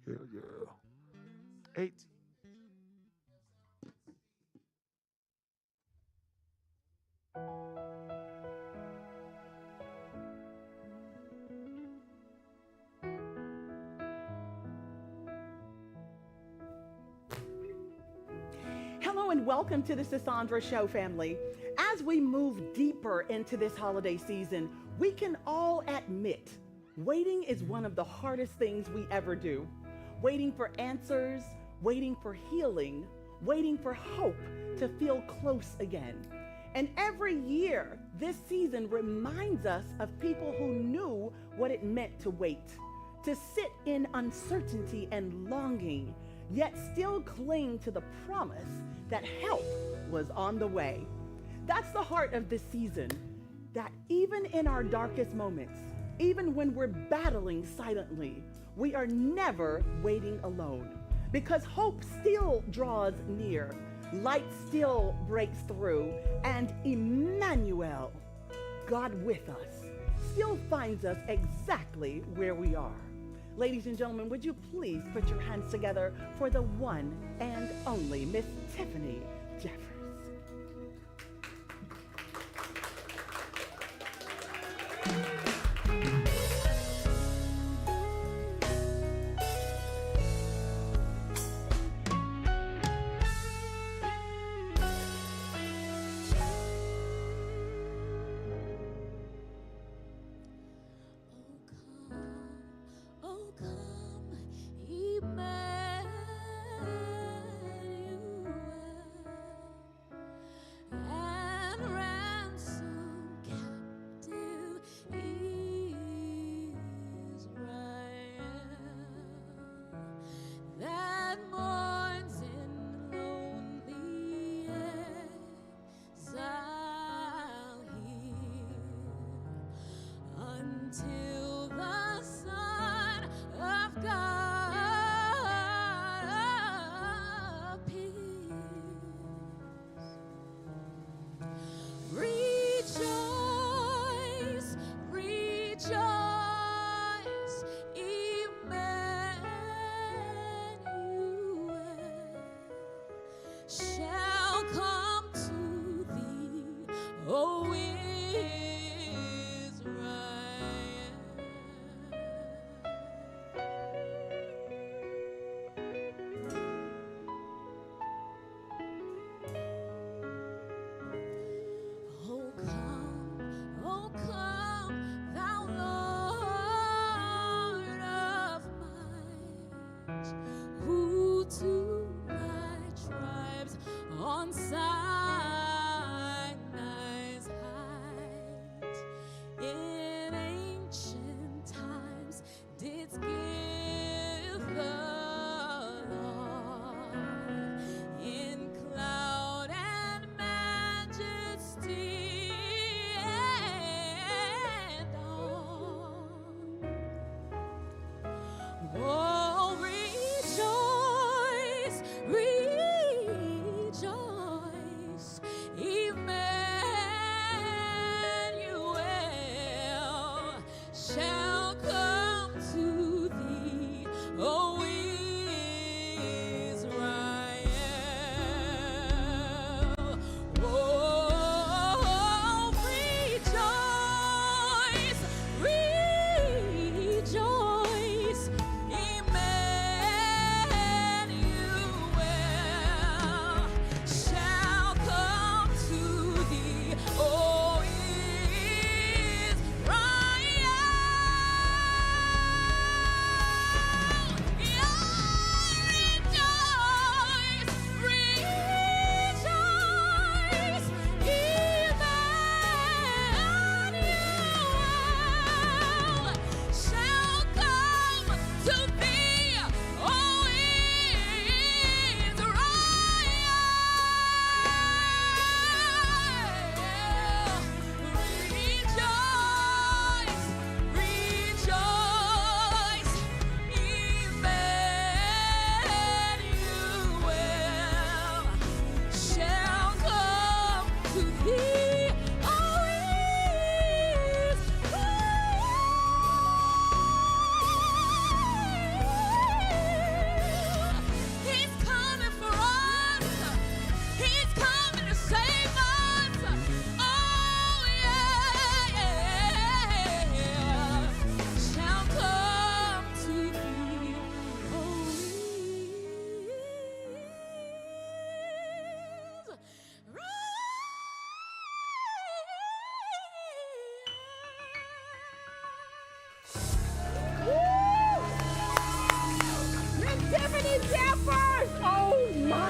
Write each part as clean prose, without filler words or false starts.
Yeah, yeah. 8. Hello and welcome to the Sisaundra Show, family. As we move deeper into this holiday season, we can all admit waiting is one of the hardest things we ever do. Waiting for answers, waiting for healing, waiting for hope to feel close again. And every year, this season reminds us of people who knew what it meant to wait, to sit in uncertainty and longing, yet still cling to the promise that help was on the way. That's the heart of this season, that even in our darkest moments, even when we're battling silently, we are never waiting alone, because hope still draws near, light still breaks through, and Emmanuel, God with us, still finds us exactly where we are. Ladies and gentlemen, would you please put your hands together for the one and only Miss Tiffany Jeffers.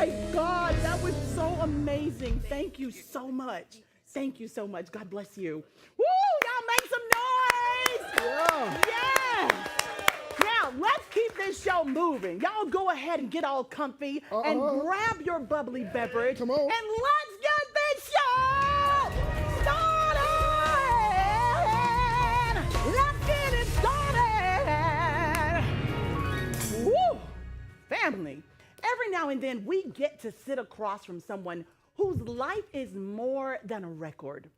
my God, that was so amazing. Thank you so much. Thank you so much. God bless you. Woo! Y'all make some noise. Yeah. Now, let's keep this show moving. Y'all go ahead and get all comfy and grab your bubbly beverage. Come on. And let's get this show started. Let's get it started. Woo! Family, every now and then we get to sit across from someone whose life is more than a record,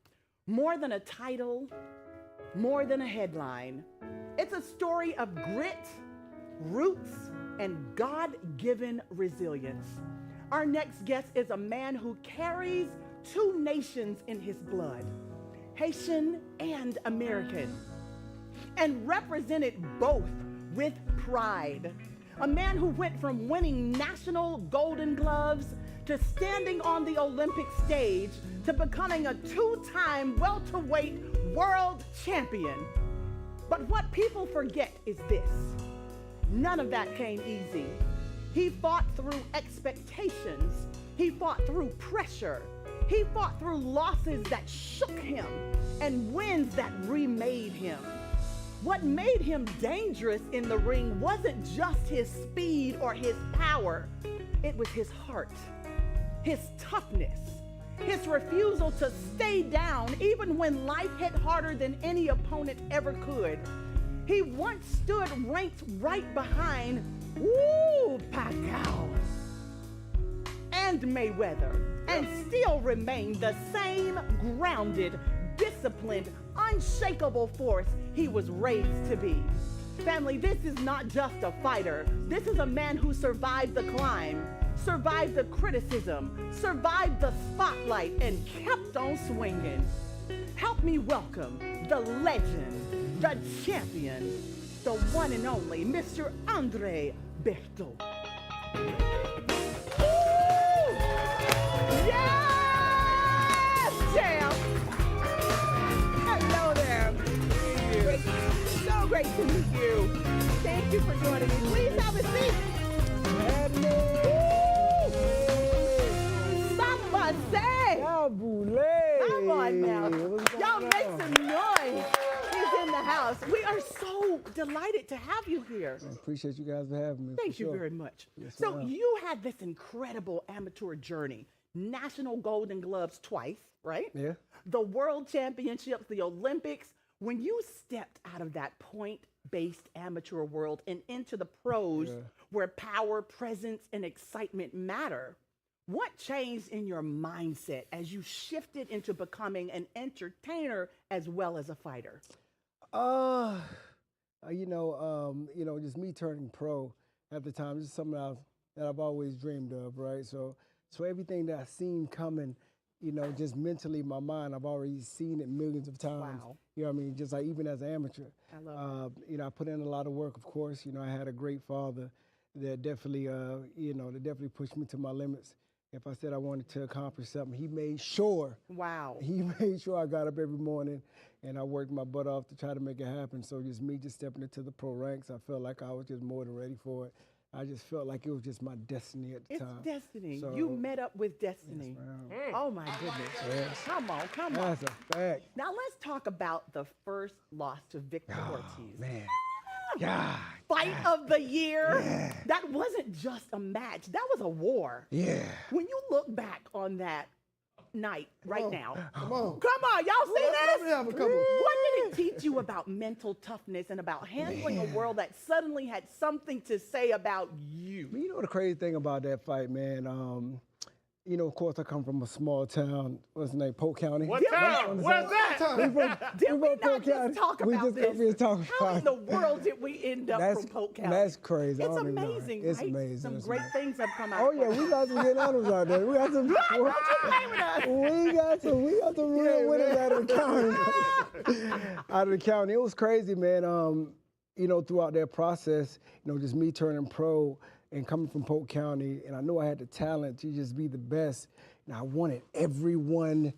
more than a title, more than a headline. It's a story of grit, roots, and God-given resilience. Our next guest is a man who carries two nations in his blood, Haitian and American, and represented both with pride. A man who went from winning national Golden Gloves to standing on the Olympic stage to becoming a two-time welterweight world champion. But what people forget is this: none of that came easy. He fought through expectations. He fought through pressure. He fought through losses that shook him and wins that remade him. What made him dangerous in the ring wasn't just his speed or his power. It was his heart, his toughness, his refusal to stay down even when life hit harder than any opponent ever could. He once stood ranked right behind Pacquiao and Mayweather and still remained the same grounded, disciplined, unshakable force he was raised to be. Family, this is not just a fighter. This is a man who survived the climb, survived the criticism, survived the spotlight, and kept on swinging. Help me welcome the legend, the champion, the one and only Mr. Andre Berto. Yes, champ! Hello there. So great to meet you. Thank you for joining me. Please have a seat. Someone say. Come on now. Y'all make some noise. He's in the house. We are so delighted to have you here. I appreciate you guys for having me. Thank you very much. Yes, So ma'am. you had this incredible amateur journey. National Golden Gloves twice, right? Yeah. The World Championships, the Olympics. When you stepped out of that point-based amateur world and into the pros where power, presence, and excitement matter, what changed in your mindset as you shifted into becoming an entertainer as well as a fighter? Just me turning pro at the time, just something that I've always dreamed of, right? So everything that I seen coming, just mentally in my mind, I've already seen it millions of times. Wow. You know what I mean? Just like even as an amateur. I love it. I put in a lot of work, of course. I had a great father that definitely pushed me to my limits. If I said I wanted to accomplish something, he made sure. Wow. He made sure I got up every morning and I worked my butt off to try to make it happen. So just me just stepping into the pro ranks, I felt like I was just more than ready for it. I just felt like it was just my destiny at the time. It's destiny. So, you met up with destiny. Yes, Oh my goodness. Yes. Come on. That's a fact. Now let's talk about the first loss to Victor Ortiz. Man. God. Fight of the year. Yeah. That wasn't just a match. That was a war. Yeah. When you look back on that night now. Come on. Come on, y'all see Let this? me have a couple. What did it teach you about mental toughness and about handling a world that suddenly had something to say about you? You know the crazy thing about that fight, man? Of course, I come from a small town. What's the name? Polk County. What town? Where's that? Did we not just talk We about just this? got here talking How about in the world did we end up from Polk County? That's crazy. I It's don't even know. amazing, It's right? amazing. Some It's great amazing. things have come out. Oh yeah, we got some good honors out there. We got some. Don't you play with us. We got some real winners out of the county. Out of the county, it was crazy, man. Throughout that process, just me turning pro and coming from Polk County, and I knew I had the talent to just be the best. And I wanted everyone,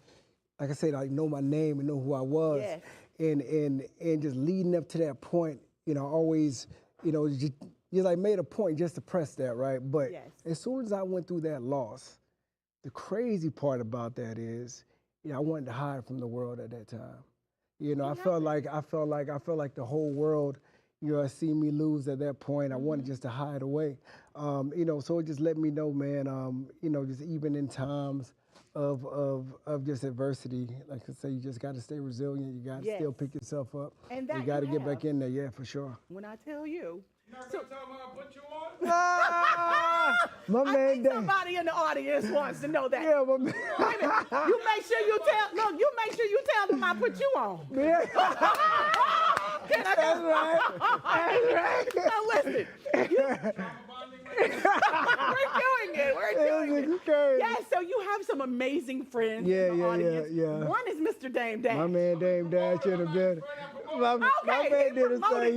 like I said, I know my name and know who I was. Yes. And just leading up to that point, always, just just like made a point just to press that, right? But Yes. as soon as I went through that loss, the crazy part about that is, I wanted to hide from the world at that time. I felt like the whole world, see me lose at that point. I wanted just to hide away. So it just let me know, man, just even in times of just adversity, like I say, you just got to stay resilient. You got to still pick yourself up. And that you got to get back in there, yeah, for sure. When I tell you. You're not going to tell me I'll put you on? My I man, think somebody in the audience wants to know that. Yeah, my man. Wait a minute. You make sure you tell them I put you on. Yeah. That's right. That's right. Now listen. We're doing it. Yeah, so you have some amazing friends in the audience. Yeah. One is Mr. Dame Dash. My man Dame Dash in the building. My man did his thing.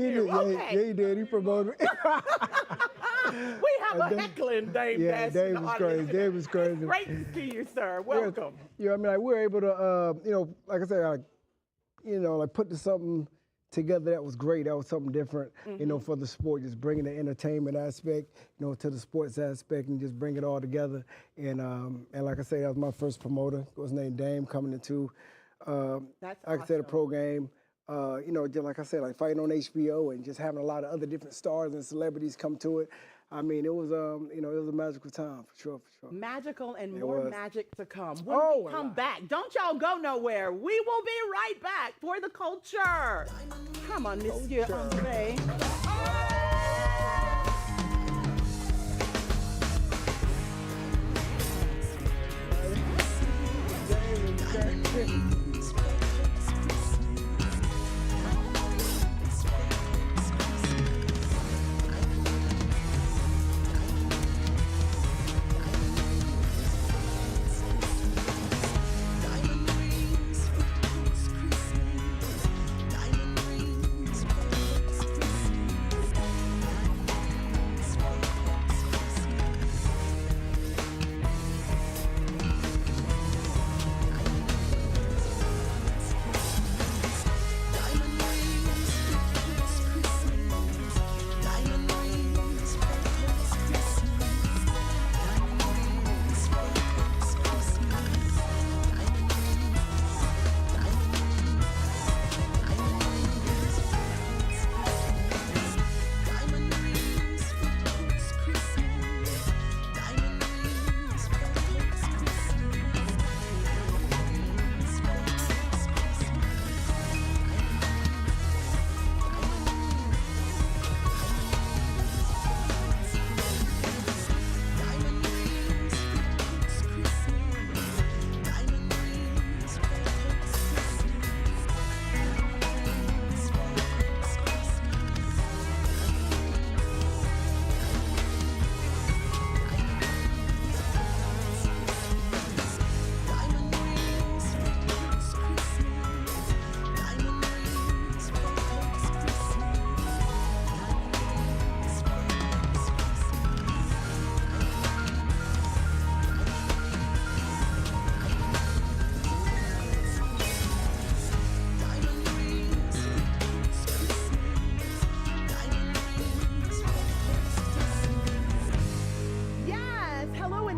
He did. He promoted. We have a heckling Dame Dash in the audience. Dave was crazy. It's great to see you, sir. Welcome. Yeah, I mean, like, we were able to, like I said, like put something together that was great. That was something different, for the sport, just bringing the entertainment aspect, to the sports aspect and just bring it all together. And like I say, that was my first promoter. It was named Dame coming into, like I said, a pro game. Just like I said, like fighting on HBO and just having a lot of other different stars and celebrities come to it. I mean, it was, it was a magical time, for sure. Magical and more magic to come. When we come back, don't y'all go nowhere. We will be right back for the culture. Come on, Monsieur Andre.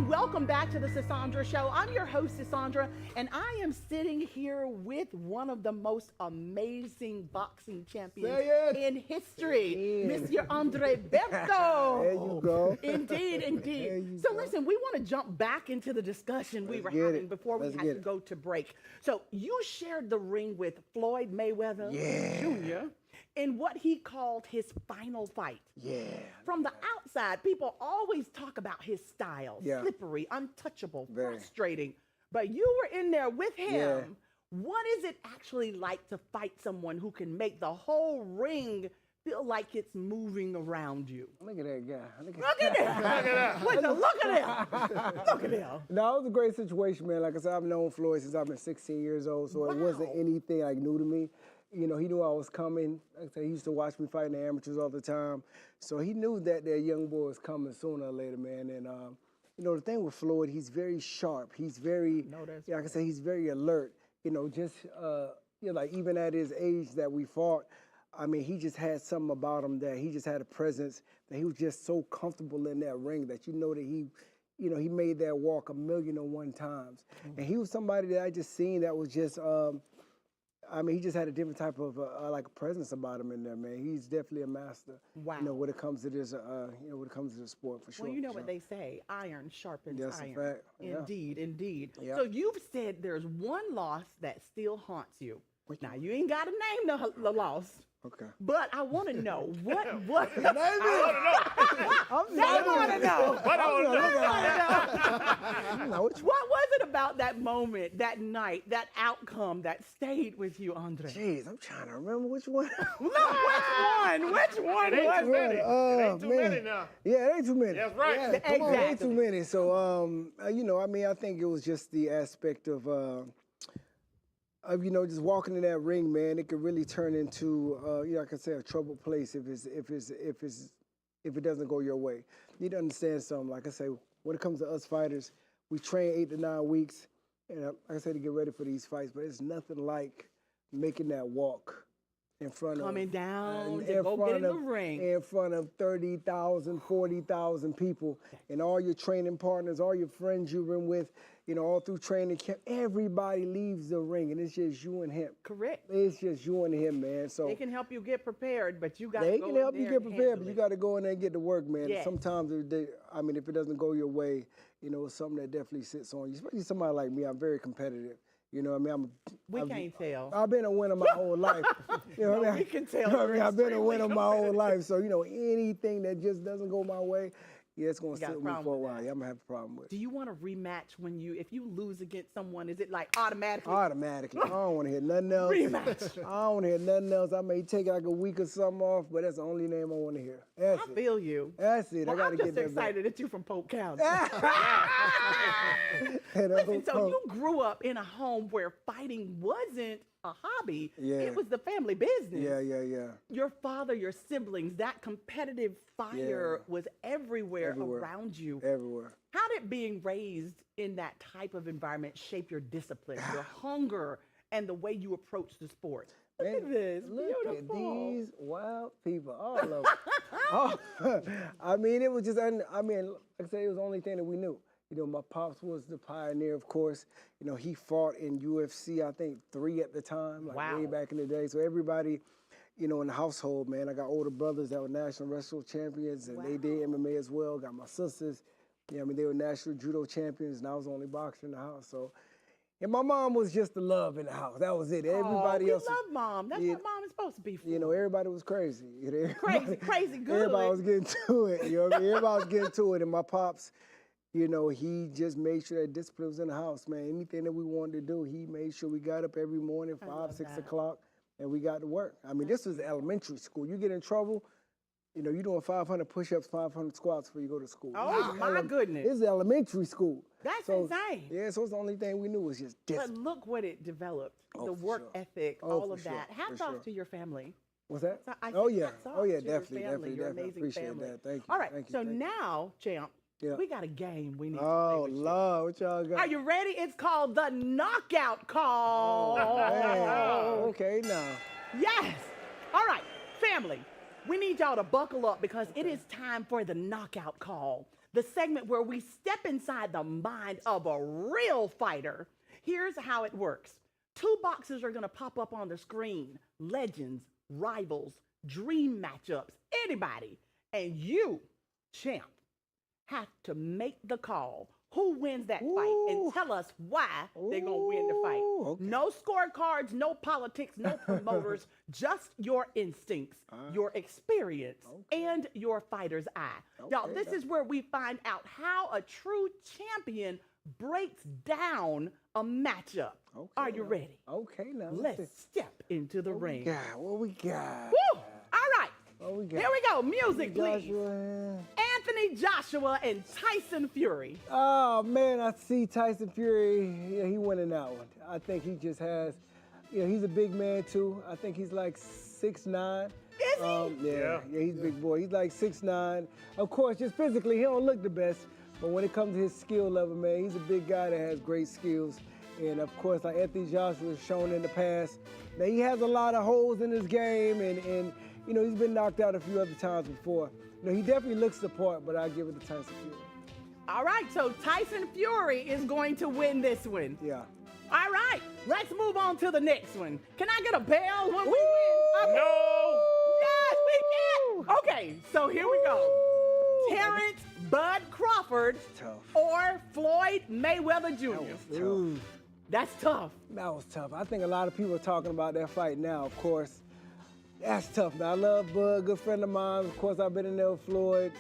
Welcome back to the Sisaundra Show. I'm your host, Sisaundra, and I am sitting here with one of the most amazing boxing champions in history, Mr. Andre Berto. There you go. Indeed. So listen, we want to jump back into the discussion we were having before we had to go to break. So you shared the ring with Floyd Mayweather Jr. in what he called his final fight. From the outside, people always talk about his style, slippery, untouchable, frustrating. But you were in there with him. What is it actually like to fight someone who can make the whole ring feel like it's moving around you? Look at that guy. Look at him. Look at him. No, it was a great situation, man. Like I said, I've known Floyd since I've been 16 years old, so it wasn't anything like new to me. You know, he knew I was coming. Like I said, he used to watch me fight in the amateurs all the time. So he knew that young boy was coming sooner or later, man. And, you know, the thing with Floyd, he's very sharp. He's very, like I said, he's very alert. You know, just, you know, like even at his age that we fought, I mean, he just had something about him that he just had a presence that he was just so comfortable in that ring that you know that he made that walk 1,000,001 times. And he was somebody that I just seen that was just, I mean, he just had a different type of like a presence about him in there, man. He's definitely a master. Wow. You know, when it comes to this, when it comes to the sport, for sure. Well, you know what they say, iron sharpens That's iron. a fact. Yeah. Indeed, indeed. Yeah. So you've said there's one loss that still haunts you. Now, you ain't got to name the loss. Okay. But I want to know what I want to know. I want to know. What I want to know. What was it about that moment, that night, that outcome that stayed with you, Andre? Jeez, I'm trying to remember which one. Look, which one It ain't was too many. it? It ain't too man. many now. Yeah, it ain't too many. That's right. Yeah, come on, it ain't Exactly. too many. So, I mean, I think it was just the aspect of just walking in that ring, man. It could really turn into, like I said, a troubled place if it doesn't go your way. You need to understand something. Like I say, when it comes to us fighters, we train 8 to 9 weeks, and like I said, to get ready for these fights. But it's nothing like making that walk in front of Coming down in to go front get in the of- ring. in front of 30,000, 40,000 people, and all your training partners, all your friends you've been with, all through training camp. Everybody leaves the ring, and it's just you and him. Correct. It's just you and him, man. So They can help you get prepared, but you got to they go can in help you there get and prepared, but handle you it. got to go in there and get to work, man. Yes. Sometimes, if it doesn't go your way, it's something that definitely sits on you. Especially somebody like me, I'm very competitive. You know what I mean? We can't tell. I've been a winner my whole life. You know what I mean? we can tell You know what I mean? you're I've been a extremely winner my whole life. So, anything that just doesn't go my way, yeah, it's going to got sit a with me problem for a with while. that. Yeah, I'm going to have a problem with it. Do you want to rematch if you lose against someone? Is it like automatically? Automatically. I don't want to hear nothing else. Rematch. I don't want to hear nothing else. I may take like a week or something off, but that's the only name I want to hear. That's I it. feel you. That's it. Well, I got to I'm get just that back. excited that you're from Polk County. And Listen, so you grew up in a home where fighting wasn't a hobby. Yeah. It was the family business. Yeah. Your father, your siblings, that competitive fire Yeah. was everywhere Everywhere. around you. Everywhere. How did being raised in that type of environment shape your discipline, your hunger, and the way you approach the sport? Look at this. Look Beautiful. at these wild people, all of them. I mean, it was just, like I said, it was the only thing that we knew. My pops was the pioneer, of course. He fought in UFC, I think 3 at the time, like Wow. way back in the day. So everybody, in the household, man, I got older brothers that were national wrestling champions, and they did MMA as well. Got my sisters, they were national judo champions, and I was the only boxer in the house. So, and my mom was just the love in the house. That was it. Everybody we else, love mom. That's what mom is supposed to be for. everybody was crazy. Crazy good. Everybody was getting to it. Everybody was getting to it. And my pops, he just made sure that discipline was in the house, man. Anything that we wanted to do, he made sure we got up every morning, 5, 6 o'clock, and we got to work. I mean, this was elementary school. You get in trouble, you're doing 500 push-ups, 500 squats before you go to school. Oh, my goodness. This is elementary school. That's So, insane. Yeah, so it's the only thing we knew was just But discipline. look what it developed. Oh, the for work sure. ethic, Oh, all for of sure, that. Hats for off sure. to your family. What's that? So I Oh, said yeah. hats off Oh, yeah, to your definitely, family, your definitely. amazing Appreciate family. that. Thank you. All right, Thank you, so thank you. now, champ, Yeah. we got a game we need to play Oh, with you. Lord, what y'all got? Are you ready? It's called the knockout call. Man, okay, now. Yes. All right, family, we need y'all to buckle up because it is time for the knockout call, the segment where we step inside the mind of a real fighter. Here's how it works. 2 boxes are going to pop up on the screen. Legends, rivals, dream matchups, anybody. And you, champ, have to make the call. Who wins that fight? And tell us why they're going to win the fight. Okay. No scorecards, no politics, no promoters, just your instincts, your experience, and your fighter's eye. Y'all, this is where we find out how a true champion breaks down a matchup. Okay, Are you now. ready? Okay, now. Let's step into the ring. What we got? Woo! All right. What we got? Here we go. Music, please. Joshua. Anthony Joshua and Tyson Fury. Oh, man, I see Tyson Fury. Yeah, he winning that one. I think he just has, he's a big man, too. I think he's like 6'9". Is he? Yeah, he's a big boy. He's like 6'9". Of course, just physically, he don't look the best. But when it comes to his skill level, man, he's a big guy that has great skills. And of course, like Anthony Joshua has shown in the past, that he has a lot of holes in his game, and you know, he's been knocked out a few other times before. You know, he definitely looks the part, but I give it to Tyson Fury. All right, so Tyson Fury is going to win this one. Yeah. All right, let's move on to the next one. Can I get a bell when we win? Okay. No. Yes, we can. Okay, so here we go. Terrence Bud Crawford Tough. or Floyd Mayweather Jr. Ooh, That's tough. that was tough. I think a lot of people are talking about that fight now, of course. That's tough, man. I love Bud, good friend of mine. Of course, I've been in there with Floyd.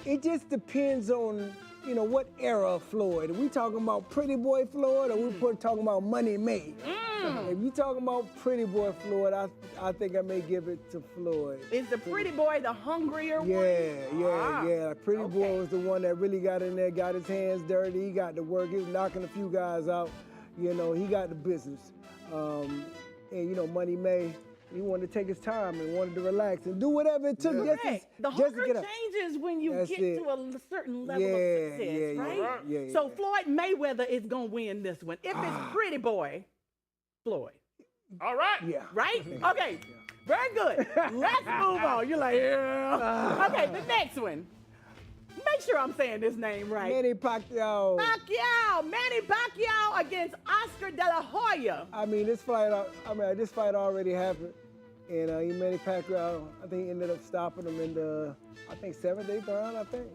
It just depends on, you know, what era of Floyd. Are we talking about Pretty Boy Floyd, or we talking about Money May? If you talking about Pretty Boy Floyd, I think I may give it to Floyd. Is the pretty boy the hungrier one? Yeah. Pretty okay. Boy was the one that really got in there, got his hands dirty. He got to work. He was knocking a few guys out. You know, he got the business. And, you know, Money May, he wanted to take his time and wanted to relax and do whatever it took just The to hunger get up. changes when you That's get it. to a certain level of success, right? Yeah. So Floyd Mayweather is going to win this one. If it's Pretty Boy, Floyd. All right. Yeah. Right? Okay. Very good. Let's move on. You're like, yeah. Okay, the next one. Make sure I'm saying this name right. Manny Pacquiao. Manny Pacquiao against Oscar De La Hoya. I mean, this fight already happened. And Manny Pacquiao, I think he ended up stopping him in the, I think, 7th, 8th round, I think.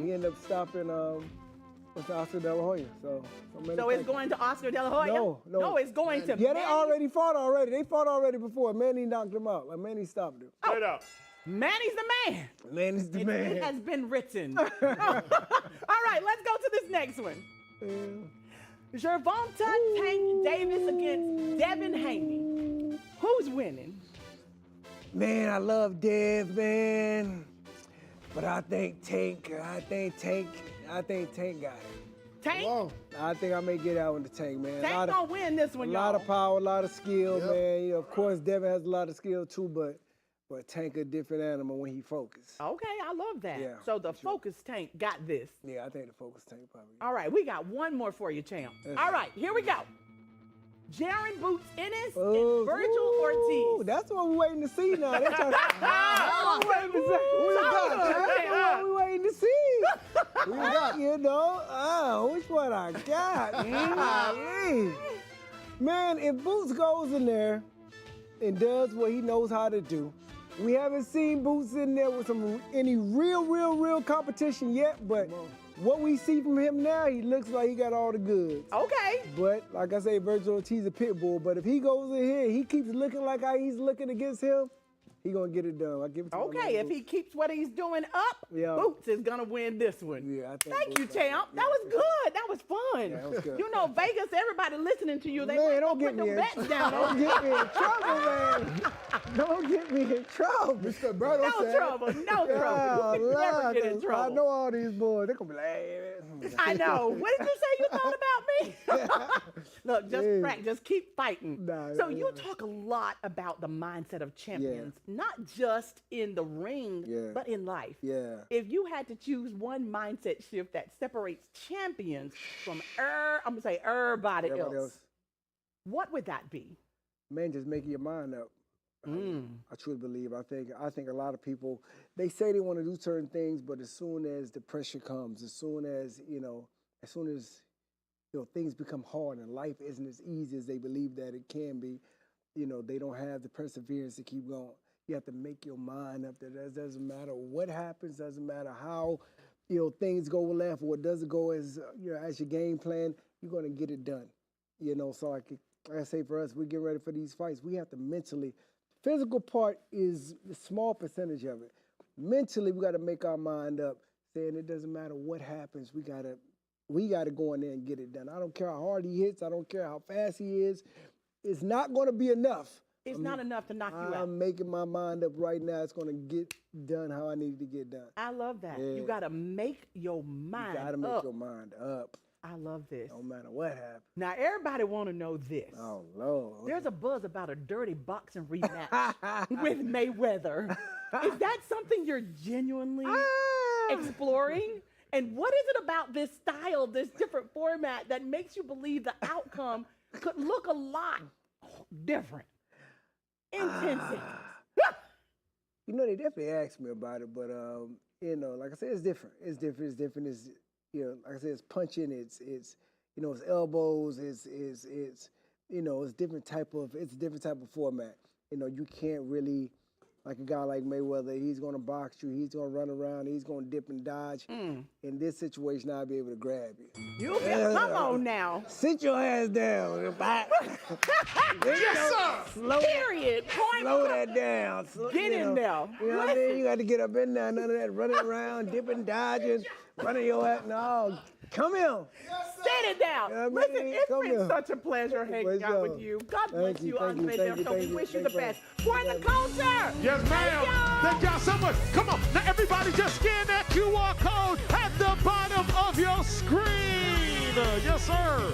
He ended up stopping Oscar De La Hoya. So it's going to Oscar De La Hoya? No. No, it's going to Yeah, Manny. they already fought already. They fought already before. Manny knocked him out. Like, Manny stopped him. Straight up. Manny's the man. Manny's the man. It has been written. All right, let's go to this next one. Gervonta Tank Davis against Devin Haney. Who's winning? Man, I love Dev, man. But I think Tank got it. Tank? I think I may get out with the Tank, man. Tank gonna win this one, A y'all. lot of power, a lot of skill, man. You know, of course, Devin has a lot of skill too, but Tank a different animal when he focused. Okay, I love that. Yeah, So the focus Tank got this. Yeah, I think the focus Tank probably. All right, we got one more for you, champ. All right, here we go. Jaron Boots Ennis and Virgil Ortiz. That's what we're waiting to see now. They're trying to, we waiting to see. Who you got? You know, which one I got? Man, if Boots goes in there and does what he knows how to do, we haven't seen Boots in there with any real competition yet, but what we see from him now, he looks like he got all the goods. Okay. But like I say, Virgil Ortiz a pit bull. But if he goes in here, he keeps looking like how he's looking against him, he gonna get it done. I give it to him. Okay, if he keeps what he's doing up, Yeah. Boots is gonna win this one. Yeah, I think Thank you, Boots got it. champ. That was good. That was fun. Yeah, that was good. You know, Vegas, everybody listening to you, they Man, might don't go get put me them in bets down. Don't get me in trouble, man. Don't get me in trouble. Mr. Berto No said. trouble. No trouble. You can never get in I trouble. know all these boys. They're gonna be like, I know. What did you say you thought about me? Look, just keep fighting. Nah, so yeah, you yeah. talk a lot about the mindset of champions, not just in the ring, Yeah. but in life. Yeah. If you had to choose one mindset shift that separates champions from I'm gonna say everybody else, what would that be? Man, just making your mind up. I truly believe. I think a lot of people, they say they want to do certain things, but as soon as the pressure comes, as soon as things become hard and life isn't as easy as they believe that it can be, they don't have the perseverance to keep going. You have to make your mind up that it doesn't matter what happens, doesn't matter how, things go left or it doesn't go as your game plan, you're going to get it done. So like I say for us, we get ready for these fights. We have to mentally, physical part is a small percentage of it. Mentally, we got to make our mind up, saying it doesn't matter what happens. We got to go in there and get it done. I don't care how hard he hits. I don't care how fast he is. It's not going to be enough. It's not enough to knock you out. I'm making my mind up right now. It's going to get done how I need to get done. I love that. Yeah. You got to make your mind You got to make your mind up. I love this. No matter what happens. Now, everybody want to know this. Oh, Lord. There's a buzz about a dirty boxing rematch with Mayweather. Is that something you're genuinely exploring? And what is it about this style, this different format that makes you believe the outcome could look a lot different? Intensity. You know, they definitely asked me about it, but you know, like I said, it's different. It's different. It's different. It's, you know, like I said, it's punching. It's you know, it's elbows. It's you know, it's different type of format. You know, you can't really, like a guy like Mayweather, he's gonna box you, he's gonna run around, he's gonna dip and dodge. In this situation, I'll be able to grab you. Come on now. Sit your ass down. Yes, sir. Period. Point Slow that down. Get in there. You know what I mean? You got to get up in there. None of that running around, dipping, dodging, running your ass. No, come here. Sit it down. Yeah, Listen, it's come been here. such a pleasure hanging out with you. God bless you, Andre Berto. We wish you the best. For the culture. Yes, ma'am. Thank y'all so much. Come on. Now, everybody just scan that QR code at the bottom of your screen. Yes, sir.